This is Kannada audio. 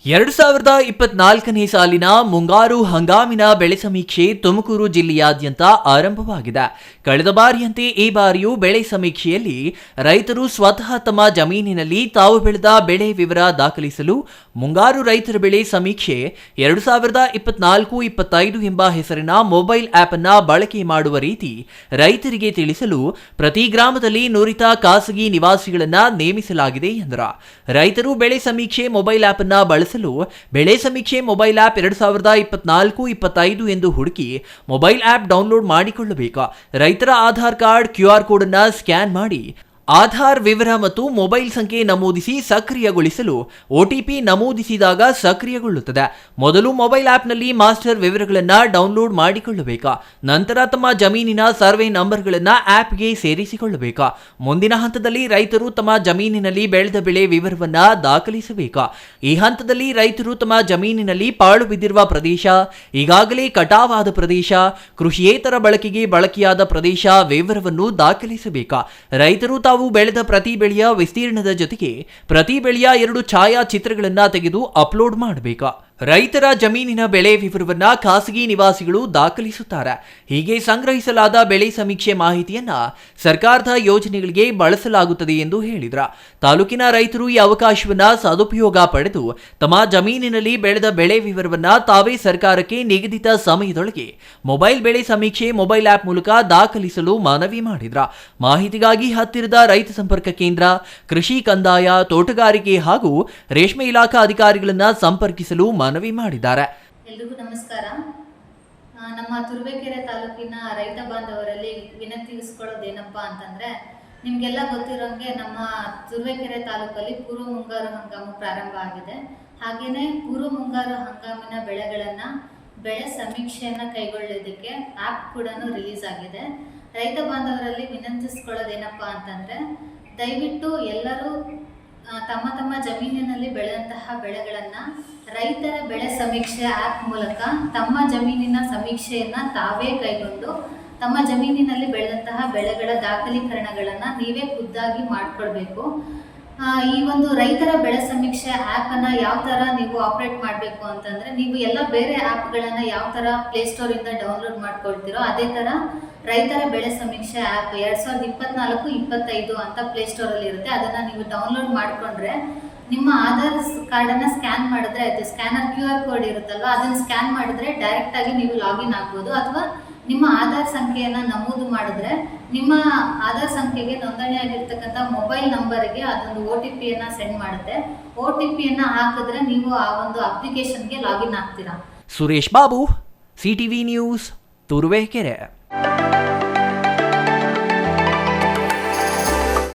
2024ನೇ ಸಾಲಿನ ಮುಂಗಾರು ಹಂಗಾಮಿನ ಬೆಳೆ ಸಮೀಕ್ಷೆ ತುಮಕೂರು ಜಿಲ್ಲೆಯಾದ್ಯಂತ ಆರಂಭವಾಗಿದೆ. ಕಳೆದ ಬಾರಿಯಂತೆ ಈ ಬಾರಿಯೂ ಬೆಳೆ ಸಮೀಕ್ಷೆಯಲ್ಲಿ ರೈತರು ಸ್ವತಃ ತಮ್ಮ ಜಮೀನಿನಲ್ಲಿ ತಾವು ಬೆಳೆದ ಬೆಳೆ ವಿವರ ದಾಖಲಿಸಲು ಮುಂಗಾರು ರೈತರ ಬೆಳೆ ಸಮೀಕ್ಷೆ 2024-25 ಎಂಬ ಹೆಸರಿನ ಮೊಬೈಲ್ ಆಪ್ ಅನ್ನ ಬಳಕೆ ಮಾಡುವ ರೀತಿ ರೈತರಿಗೆ ತಿಳಿಸಲು ಪ್ರತಿ ಗ್ರಾಮದಲ್ಲಿ ನುರಿತ ಖಾಸಗಿ ನಿವಾಸಿಗಳನ್ನ ನೇಮಿಸಲಾಗಿದೆ ಎಂದರು. ರೈತರು ಬೆಳೆ ಸಮೀಕ್ಷೆ ಮೊಬೈಲ್ ಆಪ್ ಅನ್ನ ಬಳಸಲು ಬೆಳೆ ಸಮೀಕ್ಷೆ ಮೊಬೈಲ್ ಆಪ್ 2024-25 ಎಂದು ಹುಡುಕಿ ಮೊಬೈಲ್ ಆಪ್ ಡೌನ್ಲೋಡ್ ಮಾಡಿಕೊಳ್ಳಬೇಕು. ರೈತರ ಆಧಾರ್ ಕಾರ್ಡ್ QR ಕೋಡ್ ಅನ್ನು ಸ್ಕ್ಯಾನ್ ಮಾಡಿ ಆಧಾರ್ ವಿವರ ಮತ್ತು ಮೊಬೈಲ್ ಸಂಖ್ಯೆ ನಮೂದಿಸಿ ಸಕ್ರಿಯಗೊಳಿಸಲು OTP ನಮೂದಿಸಿದಾಗ ಸಕ್ರಿಯಗೊಳ್ಳುತ್ತದೆ. ಮೊದಲು ಮೊಬೈಲ್ ಆಪ್ನಲ್ಲಿ ಮಾಸ್ಟರ್ ವಿವರಗಳನ್ನು ಡೌನ್ಲೋಡ್ ಮಾಡಿಕೊಳ್ಳಬೇಕು. ನಂತರ ತಮ್ಮ ಜಮೀನಿನ ಸರ್ವೆ ನಂಬರ್ಗಳನ್ನು ಆಪ್ಗೆ ಸೇರಿಸಿಕೊಳ್ಳಬೇಕು. ಮುಂದಿನ ಹಂತದಲ್ಲಿ ರೈತರು ತಮ್ಮ ಜಮೀನಿನಲ್ಲಿ ಬೆಳೆದ ಬೆಳೆ ವಿವರವನ್ನು ದಾಖಲಿಸಬೇಕು. ಈ ಹಂತದಲ್ಲಿ ರೈತರು ತಮ್ಮ ಜಮೀನಿನಲ್ಲಿ ಪಾಳು ಬಿದ್ದಿರುವ ಪ್ರದೇಶ, ಈಗಾಗಲೇ ಕಟಾವಾದ ಪ್ರದೇಶ, ಕೃಷಿಯೇತರ ಬಳಕೆಗೆ ಬಳಕೆಯಾದ ಪ್ರದೇಶ ವಿವರವನ್ನು ದಾಖಲಿಸಬೇಕು. ರೈತರು ತಾವು ಬೆಳೆದ ಪ್ರತಿ ಬೆಳೆಯ ವಿಸ್ತೀರ್ಣದ ಜೊತೆಗೆ ಪ್ರತಿ ಬೆಳೆಯ 2 ಛಾಯಾಚಿತ್ರಗಳನ್ನು ತೆಗೆದು ಅಪ್ಲೋಡ್ ಮಾಡಬೇಕು. ರೈತರ ಜಮೀನಿನ ಬೆಳೆ ವಿವರವನ್ನ ಖಾಸಗಿ ನಿವಾಸಿಗಳು ದಾಖಲಿಸುತ್ತಾರೆ. ಹೀಗೆ ಸಂಗ್ರಹಿಸಲಾದ ಬೆಳೆ ಸಮೀಕ್ಷೆ ಮಾಹಿತಿಯನ್ನ ಸರ್ಕಾರದ ಯೋಜನೆಗಳಿಗೆ ಬಳಸಲಾಗುತ್ತದೆ ಎಂದು ಹೇಳಿದ್ರ. ತಾಲೂಕಿನ ರೈತರು ಈ ಅವಕಾಶವನ್ನ ಸದುಪಯೋಗ ಪಡೆದು ತಮ್ಮ ಜಮೀನಿನಲ್ಲಿ ಬೆಳೆದ ಬೆಳೆ ವಿವರವನ್ನ ತಾವೇ ಸರ್ಕಾರಕ್ಕೆ ನಿಗದಿತ ಸಮಯದೊಳಗೆ ಮೊಬೈಲ್ ಬೆಳೆ ಸಮೀಕ್ಷೆ ಮೊಬೈಲ್ ಆಪ್ ಮೂಲಕ ದಾಖಲಿಸಲು ಮನವಿ ಮಾಡಿದ್ರ. ಮಾಹಿತಿಗಾಗಿ ಹತ್ತಿರದ ರೈತ ಸಂಪರ್ಕ ಕೇಂದ್ರ, ಕೃಷಿ ಕಂದಾಯ, ತೋಟಗಾರಿಕೆ ಹಾಗೂ ರೇಷ್ಮೆ ಇಲಾಖಾ ಅಧಿಕಾರಿಗಳನ್ನ ಸಂಪರ್ಕಿಸಲು ಮನವಿ ಮಾಡಿದ್ದಾರೆ. ಎಲ್ರಿಗೂ ನಮಸ್ಕಾರ. ನಮ್ಮ ತುರುವೇಕೆರೆ ತಾಲೂಕಿನ ರೈತ ಬಾಂಧವರಲ್ಲಿ ವಿನಂತಿಸ್ಕೊಳ್ಳೋದೇನಪ್ಪಾ ಅಂತಂದ್ರೆ, ನಿಮ್ಗೆಲ್ಲ ಗೊತ್ತಿರೋಂಗೆ ನಮ್ಮ ತುರುವೇಕೆರೆ ತಾಲೂಕಲ್ಲಿ ಪೂರ್ವ ಮುಂಗಾರು ಹಂಗಾಮು ಪ್ರಾರಂಭ ಆಗಿದೆ. ಹಾಗೇನೆ ಪೂರ್ವ ಮುಂಗಾರು ಹಂಗಾಮಿನ ಬೆಳೆ ಸಮೀಕ್ಷೆಯನ್ನ ಕೈಗೊಳ್ಳೋದಕ್ಕೆ ಆ್ಯಪ್ ಕೂಡ ರಿಲೀಸ್ ಆಗಿದೆ. ರೈತ ಬಾಂಧವರಲ್ಲಿ ವಿನಂತಿಸ್ಕೊಳ್ಳೋದೇನಪ್ಪಾ ಅಂತಂದ್ರೆ, ದಯವಿಟ್ಟು ಎಲ್ಲರೂ ತಮ್ಮ ತಮ್ಮ ಜಮೀನಿನಲ್ಲಿ ಬೆಳೆದಂತಹ ಬೆಳೆಗಳನ್ನ ರೈತರ ಬೆಳೆ ಸಮೀಕ್ಷೆ ಆ್ಯಪ್ ಮೂಲಕ ತಮ್ಮ ಜಮೀನಿನ ಸಮೀಕ್ಷೆಯನ್ನ ತಾವೇ ಕೈಗೊಂಡು ತಮ್ಮ ಜಮೀನಿನಲ್ಲಿ ಬೆಳೆದಂತಹ ಬೆಳೆಗಳ ದಾಖಲೀಕರಣಗಳನ್ನ ನೀವೇ ಖುದ್ದಾಗಿ ಮಾಡ್ಕೊಳ್ಬೇಕು. ಈ ಒಂದು ರೈತರ ಬೆಳೆ ಸಮೀಕ್ಷೆ ಆ್ಯಪ್ ಅನ್ನ ಯಾವ ತರ ನೀವು ಆಪರೇಟ್ ಮಾಡಬೇಕು ಅಂತಂದ್ರೆ, ನೀವು ಎಲ್ಲ ಬೇರೆ ಆ್ಯಪ್ಗಳನ್ನ ಯಾವ ತರ ಪ್ಲೇಸ್ಟೋರಿಂದ ಡೌನ್ಲೋಡ್ ಮಾಡ್ಕೊಳ್ತೀರೋ ಅದೇ ತರ ರೈತರ ಬೆಳೆ ಸಮೀಕ್ಷೆ ಆ್ಯಪ್ 2024-25 ಅಂತ ಪ್ಲೇಸ್ಟೋರಲ್ಲಿ ಇರುತ್ತೆ. ಅದನ್ನ ನೀವು ಡೌನ್ಲೋಡ್ ಮಾಡ್ಕೊಂಡ್ರೆ ನಿಮ್ಮ ಆಧಾರ್ ಕಾರ್ಡನ್ನು ಸ್ಕ್ಯಾನ್ ಮಾಡಿದ್ರೆ ಆಯ್ತು. ಸ್ಕ್ಯಾನರ್ QR ಕೋಡ್ ಇರುತ್ತಲ್ವ, ಅದನ್ನು ಸ್ಕ್ಯಾನ್ ಮಾಡಿದ್ರೆ ಡೈರೆಕ್ಟ್ ಆಗಿ ನೀವು ಲಾಗಿನ್ ಆಗ್ಬೋದು. ಅಥವಾ ನಿಮ್ಮ ಆಧಾರ್ ಸಂಖ್ಯೆಯನ್ನು ನಮೂದು ಮಾಡಿದ್ರೆ ನಿಮ್ಮ ಆಧಾರ್ ಸಂಖ್ಯೆಗೆ ನೋಂದಣಿಯಾಗಿರ್ತಕ್ಕಂಥ ಮೊಬೈಲ್ ನಂಬರ್ಗೆ ಅದೊಂದು OTPಯನ್ನು ಸೆಂಡ್ ಮಾಡುತ್ತೆ. OTPಯನ್ನು ಹಾಕಿದ್ರೆ ನೀವು ಆ ಒಂದು ಅಪ್ಲಿಕೇಶನ್ಗೆ ಲಾಗಿನ್ ಆಗ್ತೀರಾ. Suresh Babu, CTV news, Turuvekere.